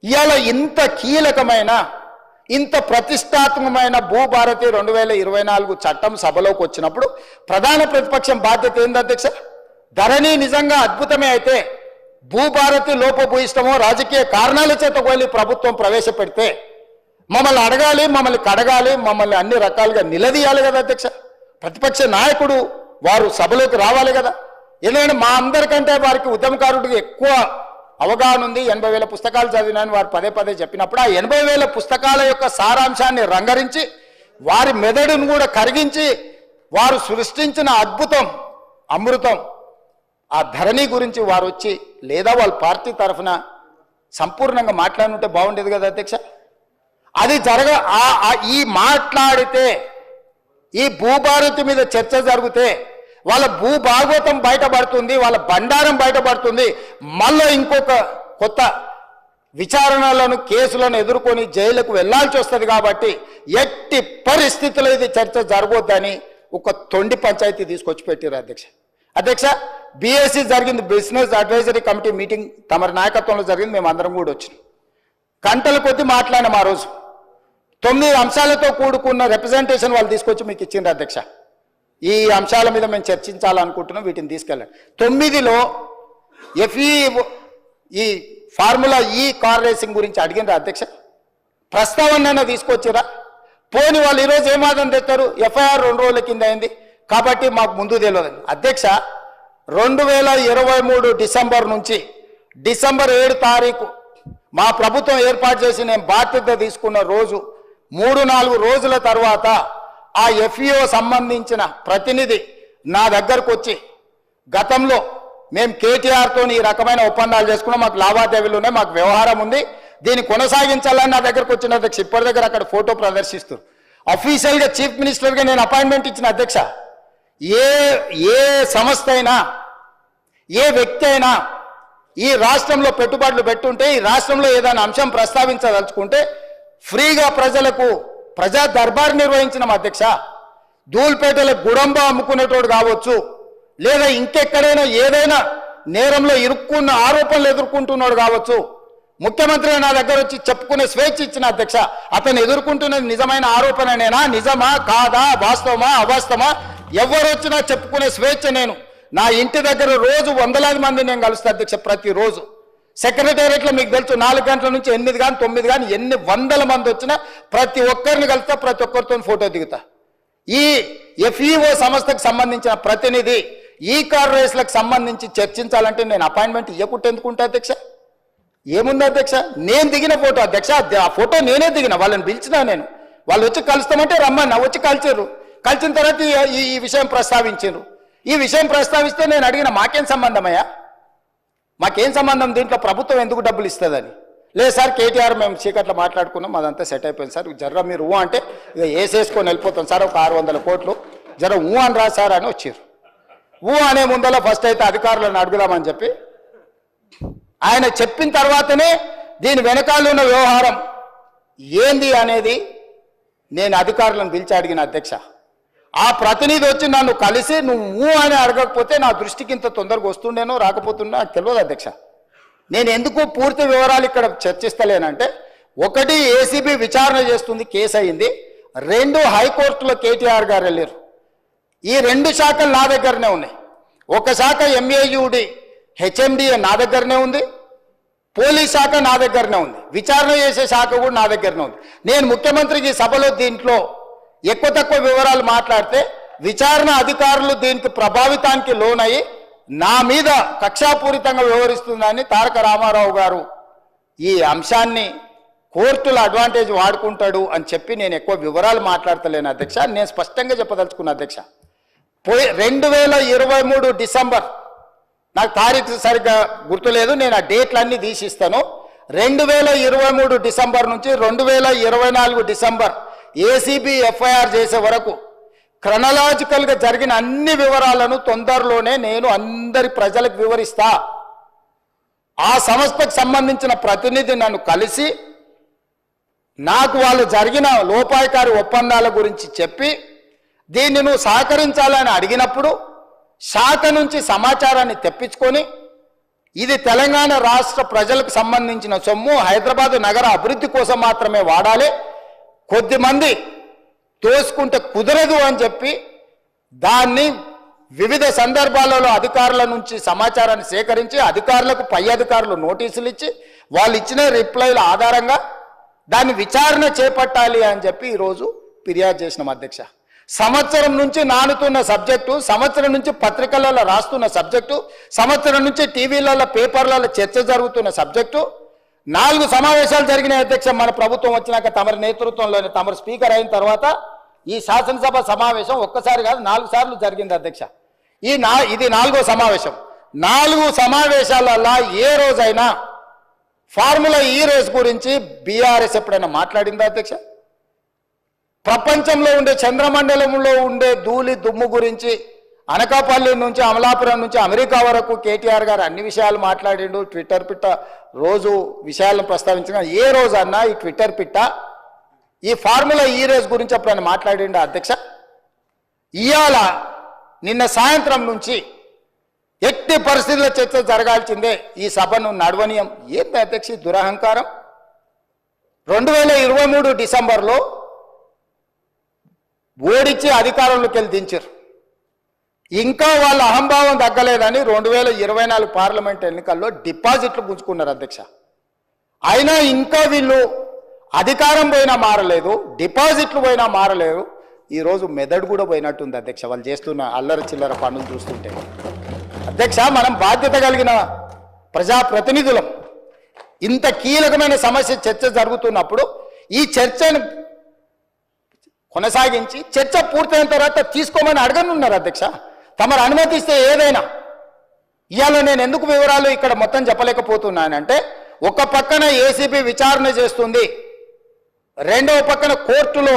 ఇవాళ ఇంత కీలకమైన ఇంత ప్రతిష్టాత్మకమైన భూభారతి 2024 చట్టం సభలోకి వచ్చినప్పుడు ప్రధాన ప్రతిపక్షం బాధ్యత ఏంది అధ్యక్ష? ధరణి నిజంగా అద్భుతమే అయితే భూభారతి లోపభూయిష్టమో రాజకీయ కారణాల చేత కోలి ప్రభుత్వం ప్రవేశపెడితే మమ్మల్ని అడగాలి, మమ్మల్ని కడగాలి, మమ్మల్ని అన్ని రకాలుగా నిలదీయాలి కదా అధ్యక్ష. ప్రతిపక్ష నాయకుడు వారు సభలోకి రావాలి కదా. ఎందుకంటే మా అందరికంటే వారికి ఉద్యమకారుడికి ఎక్కువ అవగాహన ఉంది. 80,000 పుస్తకాలు చదివినాను వారు పదే పదే చెప్పినప్పుడు ఆ 80,000 పుస్తకాల యొక్క సారాంశాన్ని రంగరించి వారి మెదడును కూడా కరిగించి వారు సృష్టించిన అద్భుతం అమృతం ఆ ధరణి గురించి వారు వచ్చి లేదా వాళ్ళ పార్టీ తరఫున సంపూర్ణంగా మాట్లాడుంటే బాగుండేది కదా అధ్యక్ష. అది ఈ మాట్లాడితే ఈ భూభారతి మీద చర్చ జరిగితే వాళ్ళ భూభాగవతం బయటపడుతుంది, వాళ్ళ బండారం బయటపడుతుంది. మళ్ళీ ఇంకొక కొత్త విచారణలను కేసులను ఎదుర్కొని జైలుకు వెళ్లాల్సి వస్తుంది. కాబట్టి ఎట్టి పరిస్థితుల్లో ఇది చర్చ జరగొద్దని ఒక తొండి పంచాయతీ తీసుకొచ్చి పెట్టారు అధ్యక్ష. అధ్యక్ష, BSc జరిగింది, బిజినెస్ అడ్వైజరీ కమిటీ మీటింగ్ తమ నాయకత్వంలో జరిగింది. మేము అందరం కూడా వచ్చినాం. గంటల కొద్దీ మాట్లాడినాం. ఆ రోజు 9 అంశాలతో కూడుకున్న రిప్రజెంటేషన్ వాళ్ళు తీసుకొచ్చి మీకు ఇచ్చిండ్రు అధ్యక్ష. ఈ అంశాల మీద మేము చర్చించాలనుకుంటున్నాం, వీటిని తీసుకెళ్ళండి. 9లో ఈ ఫార్ములా కార్ రేసింగ్ గురించి అడిగినరా అధ్యక్ష? ప్రస్తావన తీసుకొచ్చిరా? పోని వాళ్ళు ఈరోజు ఏమాదం తెస్తారు, FIR 2 రోజుల కింద అయింది కాబట్టి మాకు ముందు తెలియదు అధ్యక్ష. 2023 డిసెంబర్ నుంచి డిసెంబర్ 7 తారీఖు మా ప్రభుత్వం ఏర్పాటు చేసి నేను బాధ్యత తీసుకున్న రోజు 3-4 రోజుల తర్వాత ఆ FEO సంబంధించిన ప్రతినిధి నా దగ్గరకు వచ్చి గతంలో మేము KTRతో ఈ రకమైన ఒప్పందాలు చేసుకున్నాం, మాకు లావాదేవీలు ఉన్నాయి, మాకు వ్యవహారం ఉంది, దీన్ని కొనసాగించాలని నా దగ్గరకు వచ్చిన అధ్యక్ష. ఇప్పటి దగ్గర అక్కడ ఫోటో ప్రదర్శిస్తూ అఫీషియల్గా చీఫ్ మినిస్టర్గా నేను అపాయింట్మెంట్ ఇచ్చిన అధ్యక్ష. ఏ సంస్థ అయినా ఏ వ్యక్తి అయినా ఈ రాష్ట్రంలో పెట్టుబడులు పెట్టుంటే ఈ రాష్ట్రంలో ఏదైనా అంశం ప్రస్తావించదలుచుకుంటే ఫ్రీగా ప్రజలకు ప్రజా దర్బార్ నిర్వహించిన అధ్యక్ష. ధూల్పేటలో గుడంబ అమ్ముకునేటోడు కావచ్చు, లేదా ఇంకెక్కడైనా ఏదైనా నేరంలో ఇరుక్కున్న ఆరోపణలు ఎదుర్కొంటున్నాడు కావచ్చు, ముఖ్యమంత్రి నా దగ్గర వచ్చి చెప్పుకునే స్వేచ్ఛ ఇచ్చిన అధ్యక్ష. అతను ఎదుర్కొంటున్నది నిజమైన ఆరోపణనేనా, నిజమా కాదా, వాస్తవమా అవాస్తవమా, ఎవరు వచ్చినా చెప్పుకునే స్వేచ్ఛ. నేను నా ఇంటి దగ్గర రోజు వందలాది మంది నేను కలుస్తా అధ్యక్ష. ప్రతిరోజు సెక్రటేరియట్లో మీకు తెలుసు 4 గంటల నుంచి 8 కానీ 9 కానీ ఎన్ని వందల మంది వచ్చినా ప్రతి ఒక్కరిని కలుస్తా, ప్రతి ఒక్కరితో ఫోటో దిగుతా. ఈ FEO సంస్థకు సంబంధించిన ప్రతినిధి ఈ కార్ రేస్లకు సంబంధించి చర్చించాలంటే నేను అపాయింట్మెంట్ ఇవ్వకుంటే ఎందుకుంటా అధ్యక్ష? ఏముంది అధ్యక్ష? నేను దిగిన ఫోటో అధ్యక్ష, ఆ ఫోటో నేనే దిగిన, వాళ్ళని పిలిచినా నేను. వాళ్ళు వచ్చి కలుస్తామంటే రమ్మన్నా, వచ్చి కలిసారు. కలిసిన తర్వాత ఈ విషయం ప్రస్తావించారు. ఈ విషయం ప్రస్తావిస్తే నేను అడిగిన మాకేం సంబంధమయ్యా, మాకేం సంబంధం, దీంట్లో ప్రభుత్వం ఎందుకు డబ్బులు ఇస్తుందని. లేదు సార్ KTR మేము చీకట్లో మాట్లాడుకున్నాం, అదంతా సెట్ అయిపోయింది సార్, జర్ర మీరు అంటే ఇక వేసేసుకొని వెళ్ళిపోతాం సార్, ఒక 600 కోట్లు జర అని రా సార్ అని వచ్చారు. అనే ముందర ఫస్ట్ అయితే అధికారులను అడుగుదామని చెప్పి ఆయన చెప్పిన తర్వాతనే దీని వెనకాల ఉన్న వ్యవహారం ఏంది అనేది నేను అధికారులను పిలిచి అడిగిన అధ్యక్ష. ఆ ప్రతినిధి వచ్చి నన్ను కలిసి నువ్వు అని అడగకపోతే నా దృష్టికి ఇంత తొందరగా వస్తుండేనో రాకపోతున్నా నాకు తెలియదు అధ్యక్ష. నేను ఎందుకు పూర్తి వివరాలు ఇక్కడ చర్చిస్తలేనంటే, 1 ACB విచారణ చేస్తుంది, కేసు అయింది. 2 హైకోర్టులో KTR గారు వెళ్ళారు. ఈ 2 శాఖలు నా దగ్గరనే ఉన్నాయి. ఒక శాఖ MAUD HMDA నా దగ్గరనే ఉంది, పోలీస్ శాఖ నా దగ్గరనే ఉంది, విచారణ చేసే శాఖ కూడా నా దగ్గరనే ఉంది. నేను ముఖ్యమంత్రికి సభలో దీంట్లో ఎక్కువ తక్కువ వివరాలు మాట్లాడితే విచారణ అధికారులు దీనికి ప్రభావితానికి లోనయ్యి నా మీద కక్షాపూరితంగా వ్యవహరిస్తుందని తారక రామారావు గారు ఈ అంశాన్ని కోర్టుల అడ్వాంటేజ్ వాడుకుంటాడు అని చెప్పి నేను ఎక్కువ వివరాలు మాట్లాడతలేను అధ్యక్ష. నేను స్పష్టంగా చెప్పదలుచుకున్న అధ్యక్ష, 2023 డిసెంబర్, నాకు తారీఖు సరిగ్గా గుర్తులేదు, నేను ఆ డేట్లన్నీ తీసిస్తాను. 2023 డిసెంబర్ నుంచి 2024 డిసెంబర్ ACB FIR చేసే వరకు క్రొనాలజికల్గా జరిగిన అన్ని వివరాలను తొందరలోనే నేను అందరి ప్రజలకు వివరిస్తా. ఆ సంస్థకు సంబంధించిన ప్రతినిధి నన్ను కలిసి నాకు వాళ్ళు జరిగిన లోపాయకారి ఒప్పందాల గురించి చెప్పి దీన్ని నువ్వు సహకరించాలని అడిగినప్పుడు శాఖ నుంచి సమాచారాన్ని తెప్పించుకొని ఇది తెలంగాణ రాష్ట్ర ప్రజలకు సంబంధించిన సొమ్ము, హైదరాబాద్ నగర అభివృద్ధి కోసం మాత్రమే వాడాలి, కొద్దిమంది తోసుకుంటే కుదరదు అని చెప్పి దాన్ని వివిధ సందర్భాలలో అధికారుల నుంచి సమాచారాన్ని సేకరించి అధికారులకు పై అధికారులు నోటీసులు ఇచ్చి వాళ్ళు ఇచ్చిన రిప్లైల ఆధారంగా దాన్ని విచారణ చేపట్టాలి అని చెప్పి ఈరోజు ఫిర్యాదు చేసినాం అధ్యక్ష. సంవత్సరం నుంచి నానుతున్న సబ్జెక్టు, సంవత్సరం నుంచి పత్రికలలో రాస్తున్న సబ్జెక్టు, సంవత్సరం నుంచి టీవీలలో పేపర్లలో చర్చ జరుగుతున్న సబ్జెక్టు. 4 సమావేశాలు జరిగిన అధ్యక్ష మన ప్రభుత్వం వచ్చినాక తమరి నేతృత్వంలోనే తమరు స్పీకర్ అయిన తర్వాత ఈ శాసనసభ సమావేశం ఒక్కసారి కాదు 4 సార్లు జరిగింది అధ్యక్ష. ఇది 4వ సమావేశం. 4 సమావేశాలలో ఏ రోజైనా ఫార్ములా ఈ రేస్ గురించి బీఆర్ఎస్ ఎప్పుడైనా మాట్లాడిందా అధ్యక్ష? ప్రపంచంలో ఉండే చంద్రమండలంలో ఉండే ధూళి దుమ్ము గురించి అనకాపల్లి నుంచి అమలాపురం నుంచి అమెరికా వరకు కేటీఆర్ గారు అన్ని విషయాలు మాట్లాడిండు. ట్విట్టర్ పిట్ట రోజు విషయాలను ప్రస్తావించిన ఏ రోజు అన్నా ఈ ట్విట్టర్ పిట్ట ఈ ఫార్ములా ఈ రేస్ గురించి ఎప్పుడైనా మాట్లాడిండు అధ్యక్ష? ఇవాళ నిన్న సాయంత్రం నుంచి ఎట్టి పరిస్థితుల్లో చర్చ జరగాల్సిందే, ఈ సభను నడవనీయం. ఏంటి అధ్యక్ష దురహంకారం? 2023 డిసెంబర్లో ఓడించి అధికారంలోకి వెళ్ళి దించారు. ఇంకా వాళ్ళ అహంభావం తగ్గలేదని 2024 పార్లమెంట్ ఎన్నికల్లో డిపాజిట్లు గుంజుకున్నారు అధ్యక్ష. అయినా ఇంకా వీళ్ళు అధికారం పోయినా మారలేదు, డిపాజిట్లు పోయినా మారలేదు. ఈరోజు మెదడు కూడా పోయినట్టుంది అధ్యక్ష వాళ్ళు చేస్తున్న అల్లరి చిల్లర పనులు చూస్తుంటే. అధ్యక్ష, మనం బాధ్యత కలిగిన ప్రజాప్రతినిధులం. ఇంత కీలకమైన సమస్య చర్చ జరుగుతున్నప్పుడు ఈ చర్చను కొనసాగించి చర్చ పూర్తయిన తర్వాత తీసుకోమని అడగనున్నారు అధ్యక్ష. తమరు అనుమతిస్తే ఏదైనా. ఇవాళ నేను ఎందుకు వివరాలు ఇక్కడ మొత్తం చెప్పలేకపోతున్నానంటే, ఒక పక్కన ఏసీబీ విచారణ చేస్తుంది, రెండవ పక్కన కోర్టులో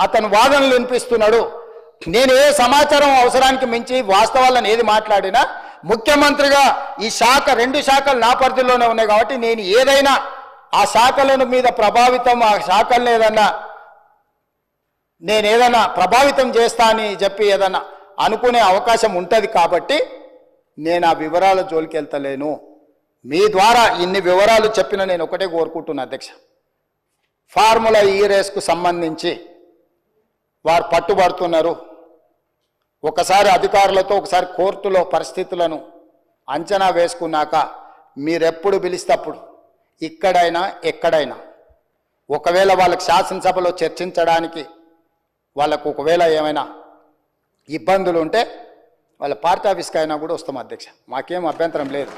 అతను వాదనలు వినిపిస్తున్నాడు. నేను ఏ సమాచారం అవసరానికి మించి వాస్తవాలను ఏది మాట్లాడినా ముఖ్యమంత్రిగా ఈ శాఖ 2 శాఖలు నా పరిధిలోనే ఉన్నాయి కాబట్టి నేను ఏదైనా ఆ శాఖలను మీద ప్రభావితం, ఆ శాఖలను ఏదైనా ప్రభావితం చేస్తా అని చెప్పి ఏదన్నా అనుకునే అవకాశం ఉంటుంది కాబట్టి నేను ఆ వివరాల జోలికి వెళ్తలేను. మీ ద్వారా ఇన్ని వివరాలు చెప్పిన నేను ఒకటే కోరుకుంటున్నా అధ్యక్ష, ఫార్ములా ఈ రేస్కు సంబంధించి వారు పట్టుబడుతున్నారు. ఒకసారి అధికారులతో ఒకసారి కోర్టులో పరిస్థితులను అంచనా వేసుకున్నాక మీరెప్పుడు పిలిస్తప్పుడు ఇక్కడైనా ఎక్కడైనా ఒకవేళ వాళ్ళకి శాసనసభలో చర్చించడానికి వాళ్ళకు ఒకవేళ ఏమైనా ఇబ్బందులు ఉంటే వాళ్ళ పార్టీ ఆఫీస్కి అయినా కూడా వస్తాం అధ్యక్ష, మాకేం అభ్యంతరం లేదు.